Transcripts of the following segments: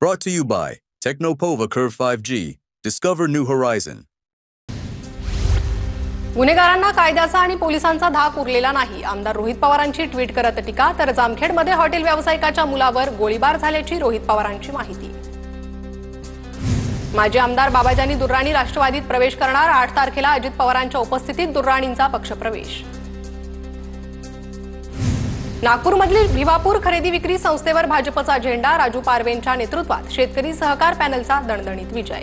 Brought to you by Technopova Curve 5G. Discover new horizon. गुन्हेगारांना कायद्याचा आणि पोलिसांचा धाक उरलेला नाही. आमदार रोहित पवारांची ट्विट करत टीका. तर जामखेडमध्ये हॉटेल व्यावसायिकाच्या मुलावर गोळीबार झाल्याची रोहित पवारांची माहिती. माजी आमदार बाबाजानी दुर्राणी राष्ट्रवादीत प्रवेश करणार. 8 तारखेला अजित पवारांच्या उपस्थितीत दुर्राणींचा पक्षप्रवेश. नागपूरमधील भिवापूर खरेदी विक्री संस्थेवर भाजपचा झेंडा. राजू पारवेंच्या नेतृत्वात शेतकरी सहकार पॅनलचा दणदणीत विजय.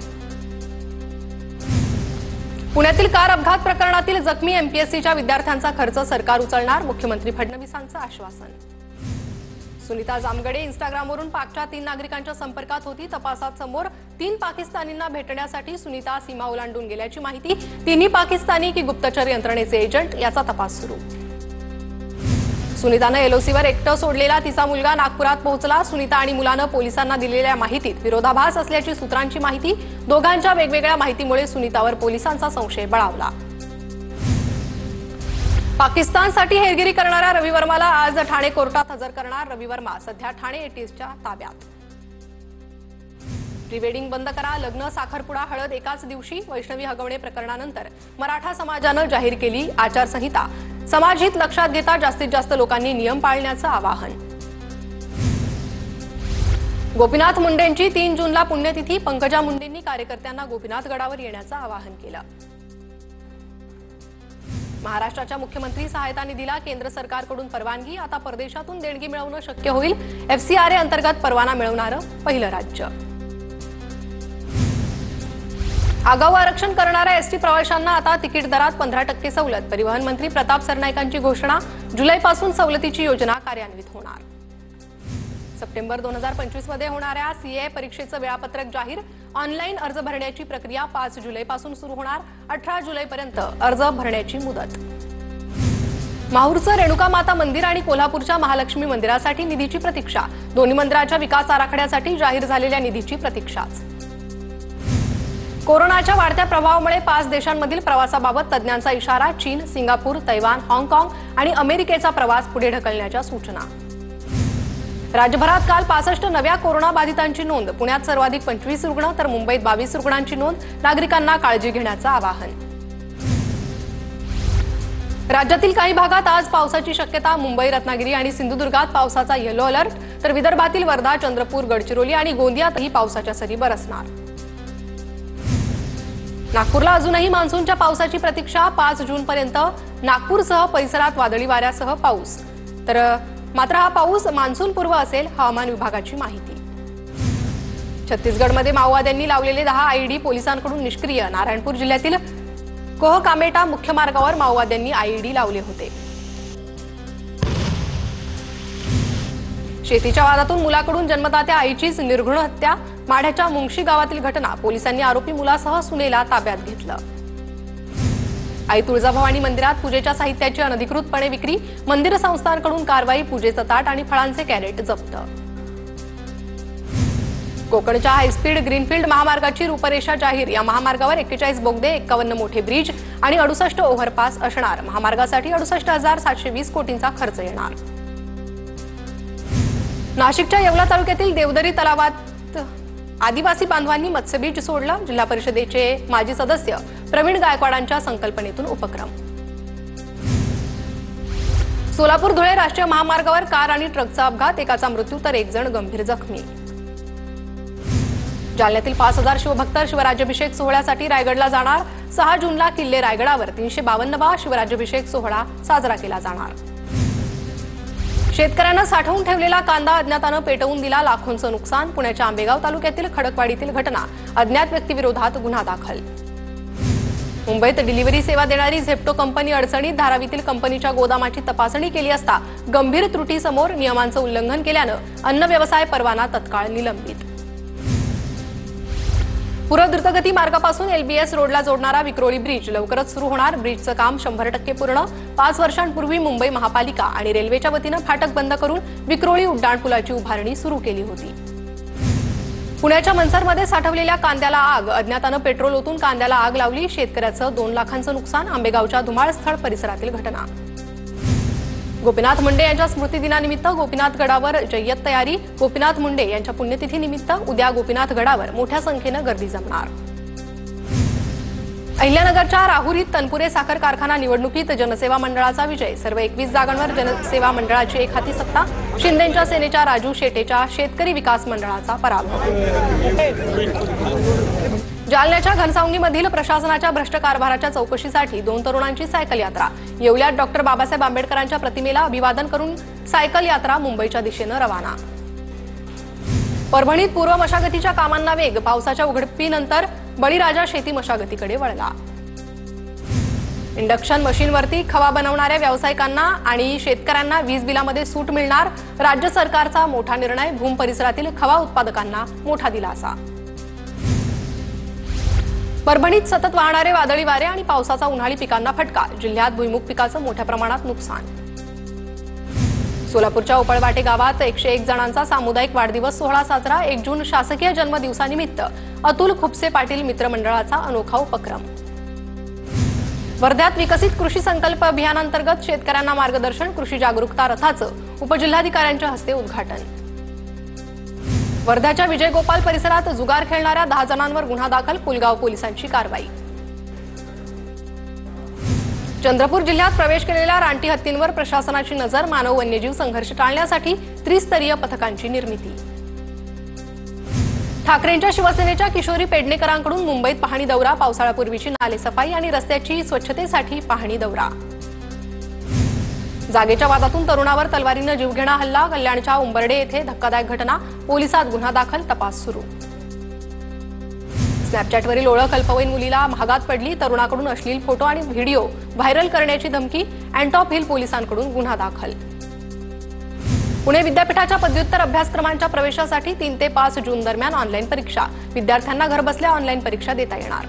पुण्यातील कार अपघात प्रकरणातील जखमी एमपीएससीच्या विद्यार्थ्यांचा खर्च सरकार उचलणार. मुख्यमंत्री फडणवीसांचं आश्वासन. सुनीता जामगडे इंस्टाग्रामवरून पाकच्या 3 नागरिकांच्या संपर्कात होती. तपासात समोर 3 पाकिस्तानींना भेटण्यासाठी सुनीता सीमा ओलांडून गेल्याची माहिती. तिन्ही पाकिस्तानी की गुप्तचर यंत्रणेचे एजंट याचा तपास सुरू. सुनीतानं एलओसीवर एकटं सोडलेला तिचा मुलगा नागपुरात पोहोचला. सुनीता आणि मुलानं पोलिसांना दिलेल्या माहितीत विरोधाभास असल्याची सूत्रांची माहिती. दोघांच्या वेगवेगळ्या माहितीमुळे सुनीतावर पोलिसांचा संशय बळावला. पाकिस्तानसाठी हेरगिरी करणाऱ्या रवी वर्माला आज ठाणे कोर्टात हजर करणार. रवी वर्मा सध्या ठाणे एटीएसच्या ताब्यात. प्रीवेडिंग बंद करा. लग्न, साखरपुडा, हळद एकाच दिवशी. वैष्णवी हगवणे प्रकरणानंतर मराठा समाजानं जाहीर केली आचारसंहिता. समाजहित लक्षात घेता जास्तीत जास्त लोकांनी नियम पाळण्याचं आवाहन. गोपीनाथ मुंडेंची 3 जूनला पुण्यतिथी. पंकजा मुंडेंनी कार्यकर्त्यांना गोपीनाथ गडावर येण्याचं आवाहन केलं. महाराष्ट्राच्या मुख्यमंत्री सहायता निधीला केंद्र सरकारकडून परवानगी. आता परदेशातून देणगी मिळवणं शक्य होईल. एफसीआरए अंतर्गत परवाना मिळवणारं पहिलं राज्य. आगाऊ आरक्षण करणाऱ्या एसटी प्रवाशांना आता तिकीट दरात 15% सवलत. परिवहन मंत्री प्रताप सरनाईकांची घोषणा. जुलैपासून सवलतीची योजना कार्यान्वित होणार. सप्टेंबर 2025 मध्ये होणाऱ्या सीए परीक्षेचं वेळापत्रक जाहीर. ऑनलाईन अर्ज भरण्याची प्रक्रिया 5 जुलैपासून सुरू होणार. 18 जुलैपर्यंत अर्ज भरण्याची मुदत. माहूरचं रेणुका माता मंदिर आणि कोल्हापूरच्या महालक्ष्मी मंदिरासाठी निधीची प्रतीक्षा. दोन्ही मंदिराच्या विकास आराखड्यासाठी जाहीर झालेल्या निधीची प्रतीक्षाच. कोरोनाच्या वाढत्या प्रभावामुळे 5 देशांमधील प्रवासाबाबत तज्ज्ञांचा इशारा. चीन, सिंगापूर, तैवान, हाँगकाँग आणि अमेरिकेचा प्रवास पुढे ढकलण्याच्या सूचना. राज्यभरात काल 65 नव्या कोरोनाबाधितांची नोंद. पुण्यात सर्वाधिक 25 रुग्ण तर मुंबईत 22 रुग्णांची नोंद. नागरिकांना काळजी घेण्याचं आवाहन. राज्यातील काही भागात आज पावसाची शक्यता. मुंबई, रत्नागिरी आणि सिंधुदुर्गात पावसाचा येलो अलर्ट. तर विदर्भातील वर्धा, चंद्रपूर, गडचिरोली आणि गोंदियातही पावसाच्या सरी बरसणार. नागपूरला अजूनही मान्सूनच्या पावसाची प्रतीक्षा. 5 जूनपर्यंत नागपूरसह परिसरात वादळी वाऱ्यासह पाऊस. तर मात्र हा पाऊस मान्सूनपूर्व असेल, हवामान विभागाची माहिती. छत्तीसगडमध्ये माओवाद्यांनी लावलेले 10 आयईडी पोलिसांकडून निष्क्रिय. नारायणपूर जिल्ह्यातील कोहकामेटा मुख्य मार्गावर माओवाद्यांनी आयईडी लावले होते. शेतीच्या वादातून मुलाकडून जन्मदात्या आईचीच निर्घृण हत्या. माढ्याच्या मुंगशी गावातील घटना. पोलिसांनी आरोपी मुलासह सुनेला ताब्यात घेतलं. आई तुळजाभवानी मंदिरात पूजेच्या साहित्याची अनधिकृतपणे विक्री. मंदिर संस्थांकडून कारवाई. पूजेचं ताट आणि फळांचे कॅरेट जप्त. कोकणच्या हायस्पीड ग्रीनफील्ड महामार्गाची रूपरेषा जाहीर. या महामार्गावर 41 बोगदे, 51 मोठे ब्रिज आणि 68 ओव्हरपास असणार. महामार्गासाठी 68,720 कोटींचा खर्च येणार. नाशिकच्या येवला तालुक्यातील देवदरी तलावात आदिवासी बांधवांनी मत्स्यबीज सोडलं. जिल्हा परिषदेचे माजी सदस्य प्रवीण गायकवाडांच्या संकल्पनेतून उपक्रम. सोलापूर धुळे राष्ट्रीय महामार्गावर कार आणि ट्रकचा अपघात. एकाचा मृत्यू तर 1 जण गंभीर जखमी. जालन्यातील 5000 शिवभक्त शिवराज्याभिषेक सोहळ्यासाठी रायगडला जाणार. 6 जूनला किल्ले रायगडावर 352वा शिवराज्याभिषेक सोहळा साजरा केला जाणार. शेतकऱ्यांना साठवून ठेवलेला कांदा अज्ञातानं पेटवून दिला. लाखोंचं नुकसान. पुण्याच्या आंबेगाव तालुक्यातील खडकवाडीतील घटना. अज्ञात व्यक्तीविरोधात गुन्हा दाखल. मुंबईत डिलिव्हरी सेवा देणारी झेप्टो कंपनी अडचणीत. धारावीतील कंपनीच्या गोदामाची तपासणी केली असता गंभीर त्रुटी समोर. नियमांचं उल्लंघन केल्यानं अन्न व्यवसाय परवाना तत्काळ निलंबित. पूर्वद्रुतगती मार्गापासून एलबीएस रोडला जोडणारा विक्रोळी ब्रिज लवकरच सुरू होणार. ब्रिजचं काम 100% पूर्ण. 5 वर्षांपूर्वी मुंबई महापालिका आणि रेल्वेच्या वतीनं फाटक बंद करून विक्रोळी उड्डाणपुलाची उभारणी सुरू केली होती. पुण्याच्या मनसरमध्ये साठवलेल्या कांद्याला आग. अज्ञातानं पेट्रोल ओतून कांद्याला आग लावली. शेतकऱ्याचं 2 लाखांचं नुकसान. आंबेगावच्या धुमाळस्थळ परिसरातील घटना. गोपीनाथ मुंडे यांच्या स्मृतिदिनानिमित्त गोपीनाथ गडावर जय्यत तयारी. गोपीनाथ मुंडे यांच्या पुण्यतिथीनिमित्त उद्या गोपीनाथ गडावर मोठ्या संख्येनं गर्दी जमणार. अहिल्यानगरच्या राहुरीत तनपुरे साखर कारखाना निवडणुकीत जनसेवा मंडळाचा विजय. सर्व 21 जागांवर जनसेवा मंडळाची एकहाती सत्ता. शिंदेंच्या सेनेच्या राजू शेटेच्या शेतकरी विकास मंडळाचा पराभव. जालन्याच्या घनसावंगीमधील प्रशासनाच्या भ्रष्ट कारभाराच्या चौकशीसाठी 2 तरुणांची सायकल यात्रा. येवल्यात डॉक्टर बाबासाहेब आंबेडकरांच्या प्रतिमेला अभिवादन करून सायकल यात्रा मुंबईच्या दिशेनं रवाना. परभणीत पूर्व मशागतीच्या कामांना वेग. पावसाच्या उघडीनंतर बळीराजा शेती मशागतीकडे वळला. इंडक्शन मशीनवरती खवा बनवणाऱ्या व्यावसायिकांना आणि शेतकऱ्यांना वीज बिलामध्ये सूट मिळणार. राज्य सरकारचा मोठा निर्णय. भूम परिसरातील खवा उत्पादकांना मोठा दिलासा. परभणीत सतत वाहणारे वादळी वारे आणि पावसाचा उन्हाळी पिकांना फटका. जिल्ह्यात भुईमुग पिकाचं मोठ्या प्रमाणात नुकसान. सोलापूरच्या उपळवाटे गावात 101 जणांचा सामुदायिक वाढदिवस सोहळा साजरा. 1 जून शासकीय जन्मदिवसानिमित्त अतुल खुपसे पाटील मित्रमंडळाचा अनोखा उपक्रम. वर्ध्यात विकसित कृषी संकल्प अभियानांतर्गत शेतकऱ्यांना मार्गदर्शन. कृषी जागरूकता रथाचं उपजिल्हाधिकाऱ्यांच्या हस्ते उद्घाटन. वर्ध्याच्या विजयगोपाल परिसरात जुगार खेळणाऱ्या 10 जणांवर गुन्हा दाखल. पुलगाव पोलिसांची कारवाई. चंद्रपूर जिल्ह्यात प्रवेश केलेल्या रानटी हत्तींवर प्रशासनाची नजर. मानव वन्यजीव संघर्ष टाळण्यासाठी त्रिस्तरीय पथकांची निर्मिती. ठाकरेंच्या शिवसेनेच्या किशोरी पेडणेकरांकडून मुंबईत पाहणी दौरा. पावसाळ्यापूर्वीची नालेसफाई आणि रस्त्याची स्वच्छतेसाठी पाहणी दौरा. जागेच्या वादातून तरुणावर तलवारीनं जीवघेणा हल्ला. कल्याणच्या उंबर्डे येथे धक्कादायक घटना. पोलिसात गुन्हा दाखल. तपास सुरू. स्नॅपचॅटवरील ओळख अल्पवयीन मुलीला महागात पडली. तरुणाकडून अश्लील फोटो आणि व्हिडिओ व्हायरल करण्याची धमकी. अँटॉप हिल पोलिसांकडून गुन्हा दाखल. पुणे विद्यापीठाच्या पदव्युत्तर अभ्यासक्रमांच्या प्रवेशासाठी 3 ते 5 जून दरम्यान ऑनलाईन परीक्षा. विद्यार्थ्यांना घरबसल्या ऑनलाईन परीक्षा देता येणार.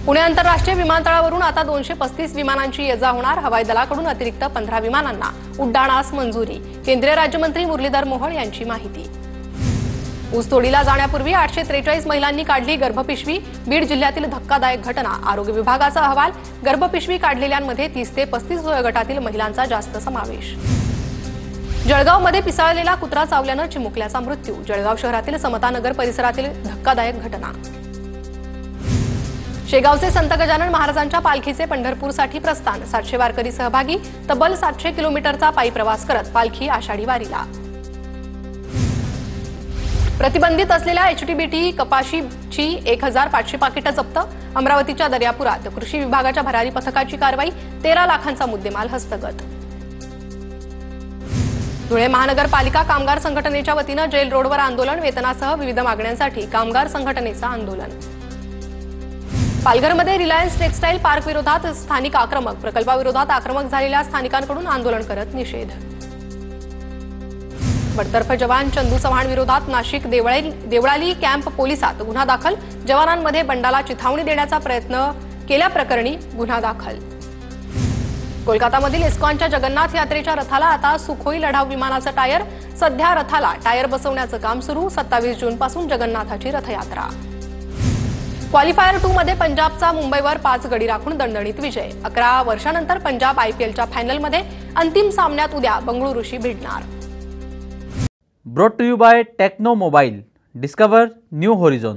पुणे आंतरराष्ट्रीय विमानतळावरून आता 235 विमानांची ये-जा होणार. हवाई दलाकडून अतिरिक्त 15 विमानांना उड्डाणास मंजुरी. केंद्रीय राज्यमंत्री मुरलीधर मोहोळ यांची माहिती. ऊसतोडीला जाण्यापूर्वी 843 महिलांनी काढली गर्भपिशवी. बीड जिल्ह्यातील धक्कादायक घटना. आरोग्य विभागाचा अहवाल. गर्भपिशवी काढलेल्यांमध्ये 30 ते 35 वयोगटातील महिलांचा जास्त समावेश. जळगावमध्ये पिसाळलेला कुत्रा चावल्यानं चिमुकल्याचा मृत्यू. जळगाव शहरातील समतानगर परिसरातील धक्कादायक घटना. शेगावचे संत गजानन महाराजांच्या पालखीचे पंढरपूरसाठी प्रस्थान. 700 वारकरी सहभागी. तब्बल 700 किलोमीटरचा पायी प्रवास करत पालखी आषाढी वारीला. प्रतिबंधित असलेल्या HTBT कपाशीची 1500 पाकिटं जप्त. अमरावतीच्या दर्यापुरात कृषी विभागाच्या भरारी पथकाची कारवाई. 13 लाखांचा मुद्देमाल हस्तगत. धुळे महानगरपालिका कामगार संघटनेच्या वतीनं जेल रोडवर आंदोलन. वेतनासह विविध मागण्यांसाठी कामगार संघटनेचं आंदोलन. पालघरमध्ये रिलायन्स टेक्सटाईल पार्क विरोधात स्थानिक आक्रमक. प्रकल्पाविरोधात आक्रमक झालेल्या स्थानिकांकडून आंदोलन करत निषेध. बडतर्फ जवान चंदू चव्हाण विरोधात नाशिक देवळाली कॅम्प पोलिसात गुन्हा दाखल. जवानांमध्ये बंडाला चिथावणी देण्याचा प्रयत्न केल्याप्रकरणी गुन्हा दाखल. कोलकातामधील इस्कॉनच्या जगन्नाथ यात्रेच्या रथाला आता सुखोई लढाऊ विमानाचं टायर. सध्या रथाला टायर बसवण्याचं काम सुरू. 27 जूनपासून जगन्नाथाची रथयात्रा. क्वालिफायर 2 मध्ये पंजाबचा मुंबईवर 5 गडी राखून दणदणीत विजय. 11 वर्षांनंतर पंजाब IPLच्या फायनलमध्ये. अंतिम सामन्यात उद्या बंगळुरूशी भिडणार. Brought to you by Techno Mobile. Discover new horizon.